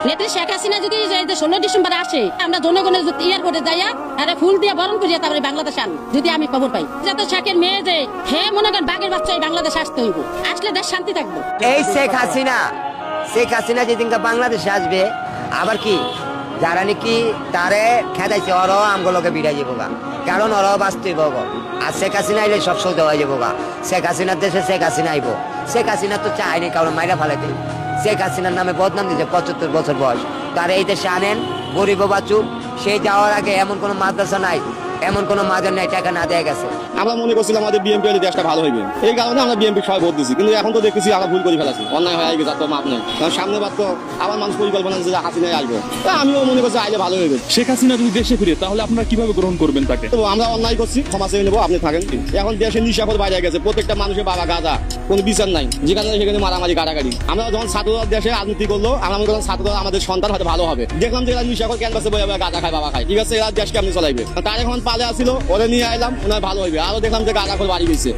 নেত্রী শেখ হাসিনা যদি 16 ডিসেম্বর আসে, আমরা জনগণের এয়ারপোর্টে যাইয়া আরে ফুল দিয়ে বরণ করিয়া তারপরে বাংলাদেশ আন, যদি আমি খবর পাই যাতে শেখের মেয়ে যে হে মনে করেন বাঘের বাচ্চাই বাংলাদেশ আসতে হইব, আসলে দেশ শান্তি থাকবো। এই শেখ হাসিনা যেদিনকে বাংলাদেশে আসবে, আবার কি যারা নাকি তারে খেদাইছে ওরাও আমগুলোকে বিড়াই যাবো গা, কারণ ওরাও বাঁচতেই পাবো। আর শেখ হাসিনা আইলে সব সহ্য হয়ে যাবো গা। শেখ হাসিনার দেশে শেখ হাসিনা আইব। শেখ হাসিনা তো চায়নি কারণ মাইরা ফেলাইতে। শেখ হাসিনার নামে বদনাম দিচ্ছে, 75 বছর বয়স। তার এই দেশে আনেন, গরিব বাঁচুক। সেই যাওয়ার আগে এমন কোনো মাদ্রাসা নাই, এমন কোনো মাজার নাই টাকা না দেয়া গেছে। আমরা মনে করছিলাম আমাদের বিএনপি হলে দেশটা ভালো হইবে, এই কারণে আমরা বিএনপি সবাই ভোট দিচ্ছি। কিন্তু এখন তো দেখতেছি আমরা ভুল করে ফেলাছি, অন্যায় হয়ে গেছে, তো মাপ নেই। কারণ সামনে বার তো আবার মানুষ পরিকল্পনা যে হাসিনায় আসবো, আমিও মনে করছি আইলে ভালো হইবে। শেখ হাসিনা যদি দেশে ফিরে তাহলে আপনারা কিভাবে গ্রহণ করবেন তাকে? তো আমরা অন্যায় করছি, ক্ষমা চেয়ে নেবো, আপনি থাকেন। এখন দেশে নিশাখর বাইরে গেছে, প্রত্যেকটা মানুষের বাবা গাঁজা, কোনো বিচার নাই, যেখানে সেখানে মারামারি গাড়াগাড়ি। আমরা যখন ছাত্ররা দেশে রাজনীতি করলো, আমরা মনে করলাম ছাত্ররা আমাদের সন্তান হয়তো ভালো হবে। দেখলাম যে এরা নিশাখর ক্যানভাসে বই গাঁজা খায়, বাবা খায়, ঠিক আছে, এরা দেশকে আপনি চলাইবে। তার এখন পালে আসছিল, ওরা নিয়ে আইলাম, ওনার ভালো হইবে। আরো দেখলাম যে গাঁজা খোল বাড়ি গেছে।